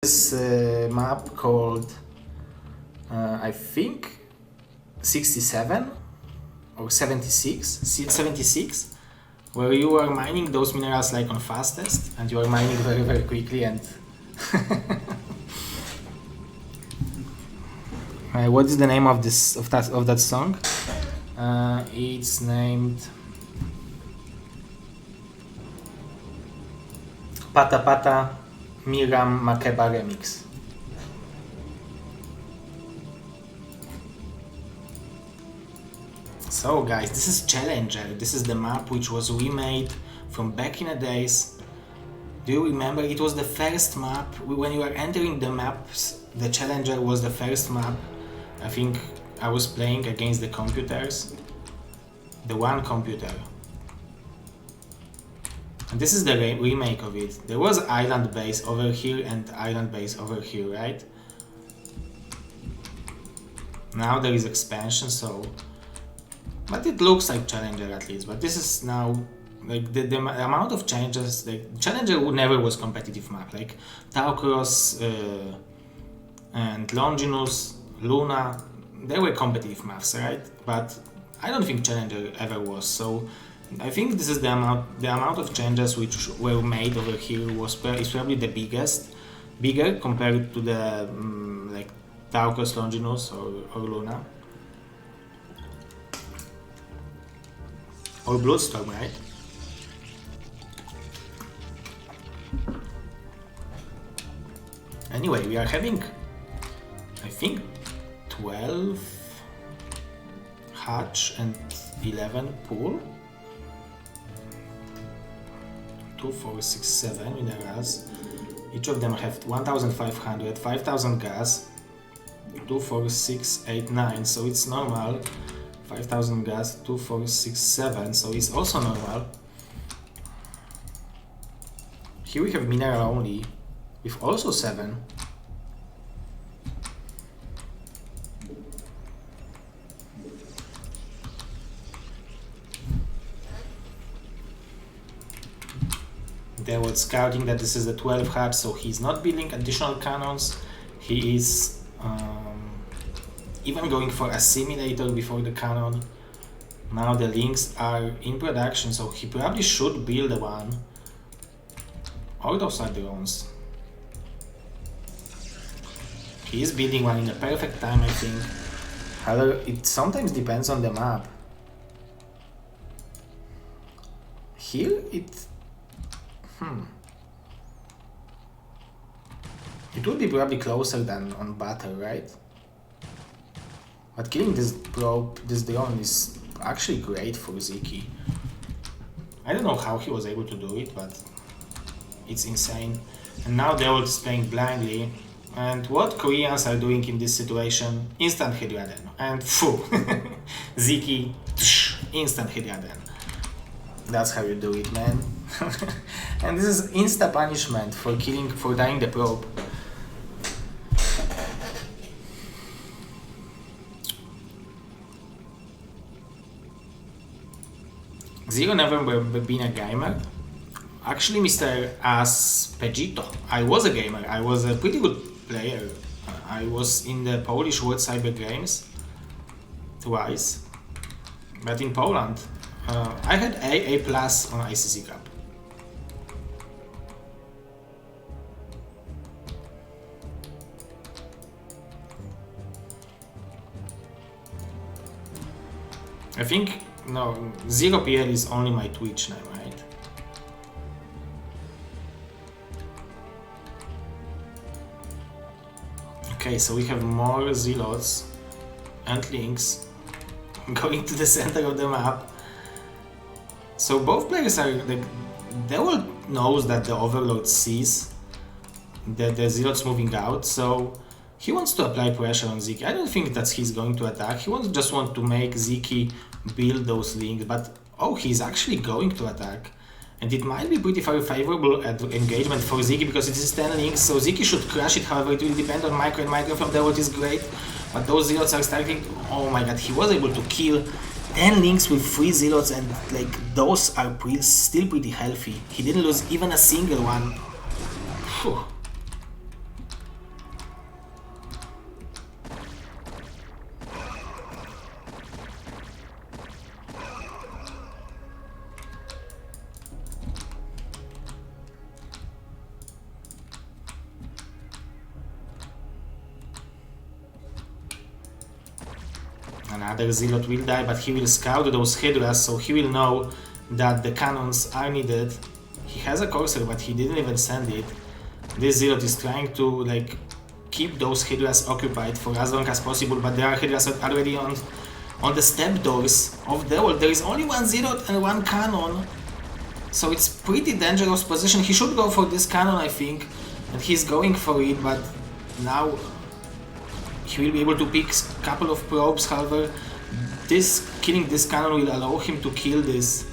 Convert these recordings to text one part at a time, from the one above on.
this map called, I think, 67 or 76, where you are mining those minerals like on fastest, and you are mining very, very quickly. And what is the name of that song? It's named Pata Pata Miram Makeba Remix. So guys, this is Challenger. This is the map which was remade from back in the days. Do you remember? It was the first map. When you are entering the maps, the Challenger was the first map. I think I was playing against the computers. The one computer. And this is the remake of it. There was island base over here and island base over here, right? Now there is expansion, so... But it looks like Challenger at least. But this is now... Like the amount of changes... Like, Challenger never was competitive map. Like Taucros and Longinus, Luna... They were competitive maps, right? But I don't think Challenger ever was, so... I think this is the amount of changes which were made over here is probably the bigger compared to the like Taucros, Longinus or Luna or Bloodstorm, right? Anyway, we are having, I think, 12 hatch and 11 pool. 2, 4, 6, 7 minerals. Each of them have 1,500, 5,000 gas. 2, 4, 6, 8, 9. So it's normal. 5,000 gas. 2, 4, 6, 7. So it's also normal. Here we have mineral only, with also 7. Dewalt scouting that this is the 12 hatch, so he's not building additional cannons. He is even going for a simulator before the cannon. Now the links are in production, so he probably should build one. Or those are drones. He is building one in the perfect time, I think. However, it sometimes depends on the map. Here it... It would be probably closer than on battle, right? But killing this drone is actually great for Sziky. I don't know how he was able to do it, but it's insane. And now Dewalt is playing blindly. And what Koreans are doing in this situation? Instant Hydra. And phew! Sziky, instant Hydra. That's how you do it, man. And this is insta punishment for dying the probe. Zero never been a gamer. Actually, Mr. Aspegito, I was a gamer. I was a pretty good player. I was in the Polish World Cyber Games twice, but in Poland. I had A+ on ICC Cup. I think, no, Zero PL is only my Twitch name, right? Okay, so we have more zealots and links going to the center of the map. So both players are like, Dewalt knows that the Overlord sees that the zealots moving out, so he wants to apply pressure on Sziky. I don't think that he's going to attack. He just wants to make Sziky build those links, but oh, he's actually going to attack. And it might be pretty favorable engagement for Sziky because it is 10 links, so Sziky should crush it. However, it will depend on micro, and micro from Dewalt is great, but those zealots are starting. Oh my god, he was able to kill 10 links with 3 zealots, and like those are still pretty healthy. He didn't lose even a single one. Whew. Another Zealot will die, but he will scout those Hydras, so he will know that the cannons are needed. He has a Corsair, but he didn't even send it. This Zealot is trying to like keep those Hydras occupied for as long as possible, but there are Hydras already on the step doors of Dewalt. There is only one Zealot and one cannon, so it's pretty dangerous position. He should go for this cannon, I think, and he's going for it, but now he will be able to pick a couple of probes. However, killing this cannon will allow him to kill this.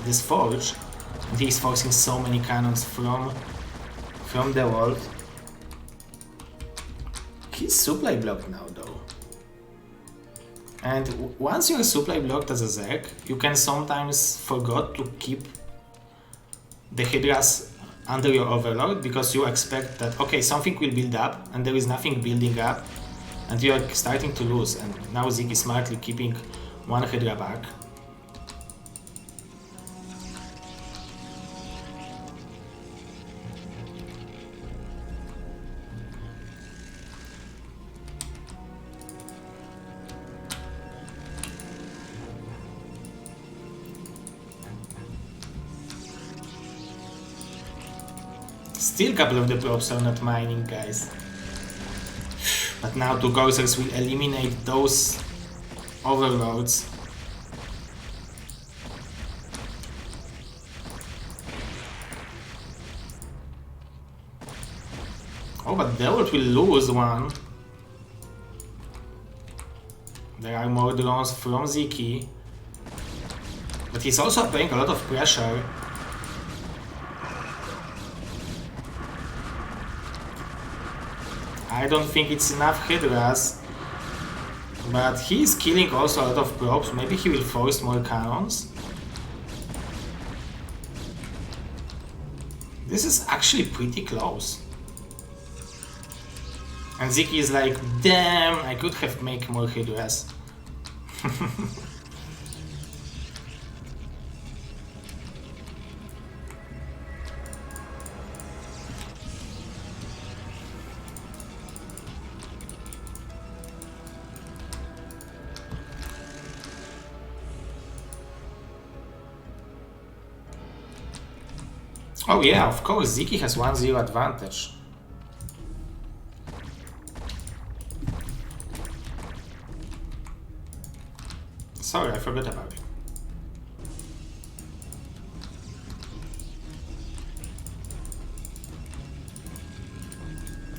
This forge, and he is forcing so many cannons from Dewalt. He's supply blocked now, though. And once you're supply blocked as a Zerg, you can sometimes forget to keep the Hydras under your Overlord, because you expect that, okay, something will build up, and there is nothing building up, and you are starting to lose. And now Sziky is smartly keeping one Hydra back. Still a couple of the probes are not mining, guys. But now two Corsairs will eliminate those Overlords. Oh, but Dewalt will lose one. There are more drones from Sziky. But he's also applying a lot of pressure. I don't think it's enough Hydras, but he's killing also a lot of probes. Maybe he will force more cannons. This is actually pretty close. And Sziky is like, damn, I could have made more Hydras. Oh yeah, of course, Sziky has 1-0 advantage. Sorry, I forgot about it.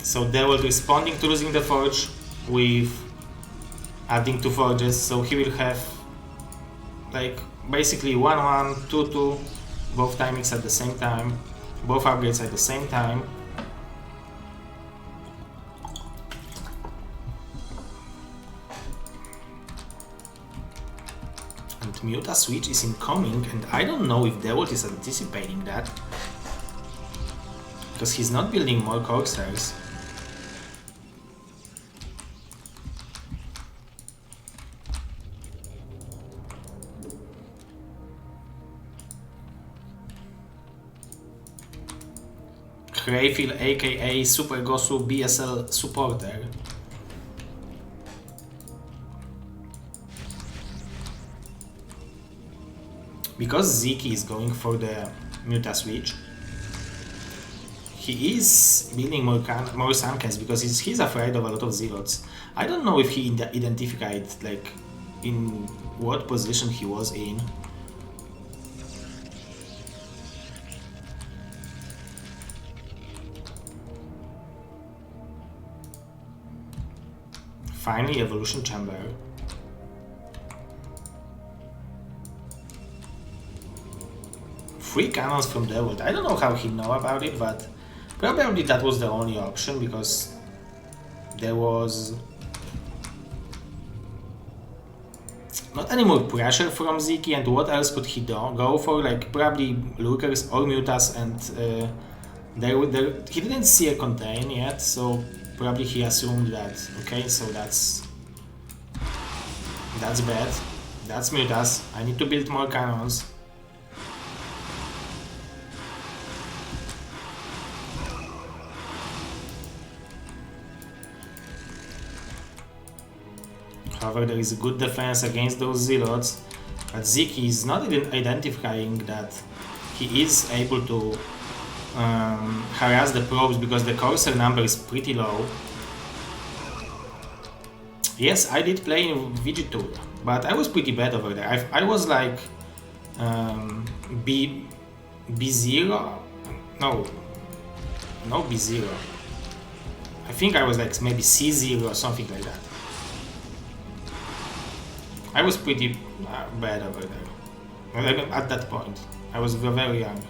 So Dewalt responding to losing the forge with adding 2 forges, so he will have like basically 1-1, 2-2. Both timings at the same time, both upgrades at the same time. And Muta switch is incoming, and I don't know if Dewalt is anticipating that, because he's not building more Corsairs. Greyfield, aka Super Gosu BSL supporter. Because Sziky is going for the Muta switch, he is building more Suncans because he's afraid of a lot of Zealots. I don't know if he identified like in what position he was in. Finally, Evolution Chamber. Free cannons from Dewalt. I don't know how he know about it, but probably that was the only option, because there was not any more pressure from Sziky, and what else could he go for? Like probably Lurkers or Mutas, and he didn't see a contain yet, so probably he assumed that, okay, so that's bad. That's Mutas. I need to build more cannons. However, there is a good defense against those zealots, but Sziky is not even identifying that he is able to harass the probes because the Corsair number is pretty low. Yes, I did play in VG2, but I was pretty bad over there. I was like B0? No B0. I think I was like maybe C0 or something like that. I was pretty bad over there at that point. I was very young.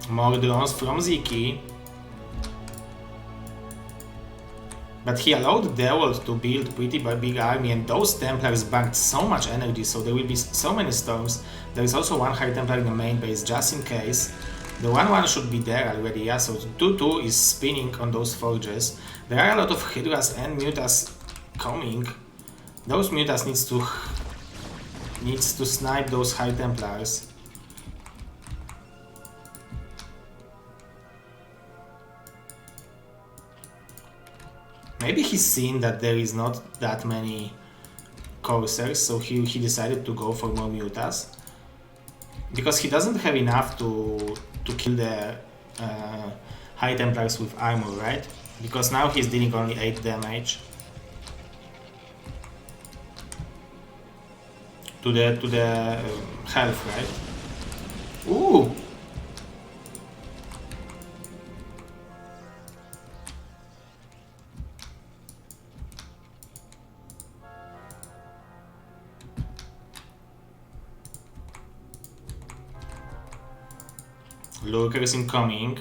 More drones from Sziky. But he allowed Dewalt to build pretty big army, and those Templars banked so much energy, so there will be so many storms. There is also one High Templar in the main base, just in case. The 1-1 should be there already, yeah, so 2-2 is spinning on those forges. There are a lot of Hydras and Mutas coming. Those Mutas needs to snipe those High Templars. Maybe he's seen that there is not that many Corsairs, so he decided to go for more Mutas. Because he doesn't have enough to kill the High Templars with armor, right? Because now he's dealing only 8 damage to the health, right? Ooh! Lurkers incoming.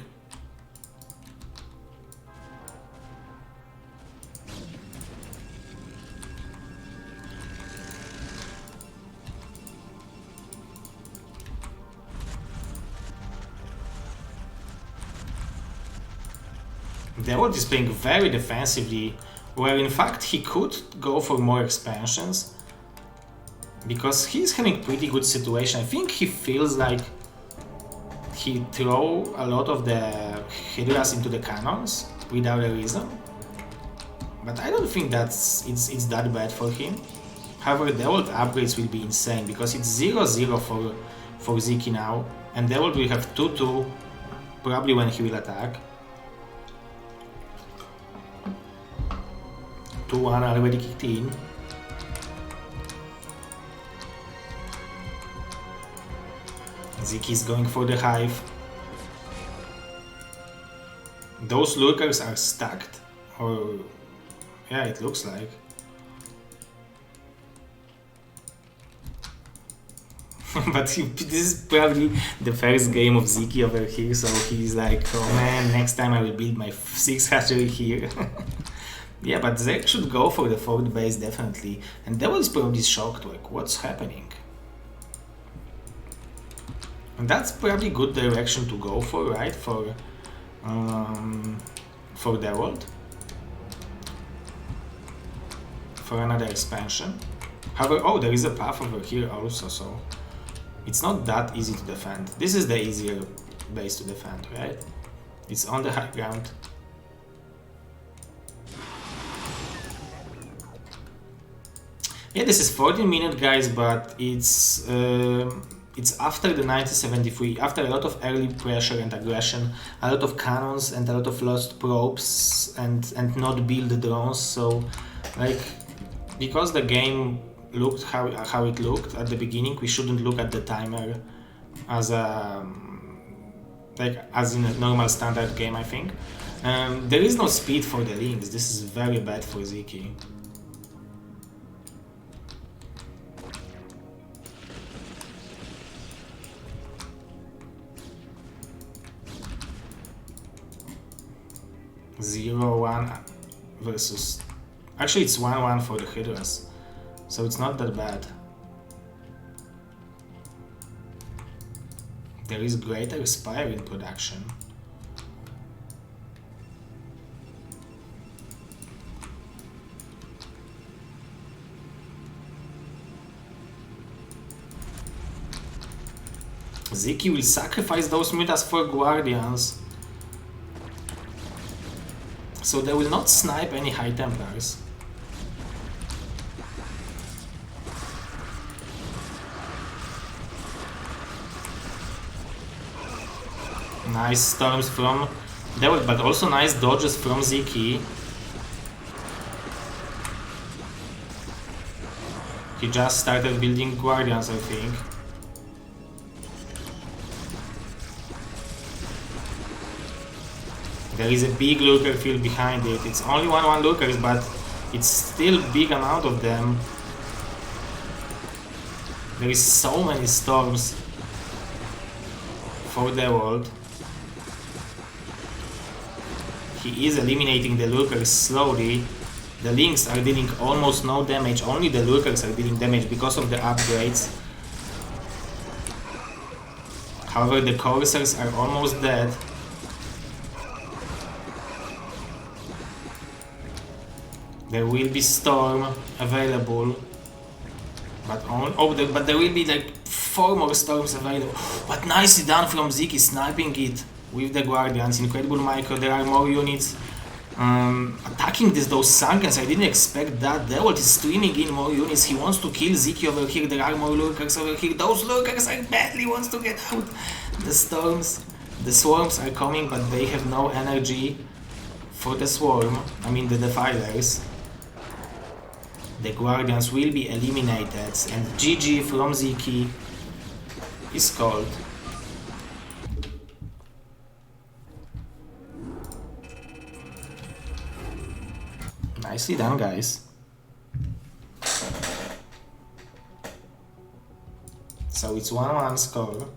Dewalt is playing very defensively, where in fact he could go for more expansions, because he's having pretty good situation. I think he feels like he throw a lot of the Hydras into the cannons without a reason, but I don't think it's that bad for him. However, Dewalt upgrades will be insane because it's 0-0 for Sziky now, and Dewalt will have 2-2 probably when he will attack. 2-1 already kicked in. Sziky is going for the hive. Those lurkers are stacked, or yeah, it looks like. But this is probably the first game of Sziky over here, so he's like, oh man, next time I will build my 6 hatchery here. Yeah, but they should go for the 4th base definitely, and Dewalt is probably shocked, like, what's happening? And that's probably good direction to go for, right? For Dewalt. For another expansion. However, oh, there is a path over here also, so it's not that easy to defend. This is the easier base to defend, right? It's on the high ground. Yeah, this is 14-minute, guys, but it's after the 1973, after a lot of early pressure and aggression, a lot of cannons and a lot of lost probes and not build drones. So, like, because the game looked how it looked at the beginning, we shouldn't look at the timer as a as in a normal standard game, I think. There is no speed for the links. This is very bad for Sziky. Zero 1 versus... Actually, it's 1-1 for the Hydras, so it's not that bad. There is greater Spire in production. Sziky will sacrifice those mutas for Guardians. So they will not snipe any High Templars. Nice storms from Dewalt, but also nice dodges from Sziky. He just started building Guardians, I think. There is a big lurker field behind it. It's only 1-1 lurkers, but it's still big amount of them. There is so many storms for Dewalt. He is eliminating the lurkers slowly. The links are dealing almost no damage, only the lurkers are dealing damage because of the upgrades. However, the coursers are almost dead. There will be storm available, but there will be like 4 more storms available. But nicely done from Sziky, sniping it with the Guardians. Incredible micro. There are more units attacking those Sunkens. I didn't expect that. Dewalt is streaming in more units. He wants to kill Sziky over here. There are more lurkers over here. Those lurkers are badly wants to get out. The swarms are coming, but they have no energy for the swarm. I mean the defilers. The Guardians will be eliminated, and GG from Sziky is called. Nicely done, guys. So it's 1-1 score.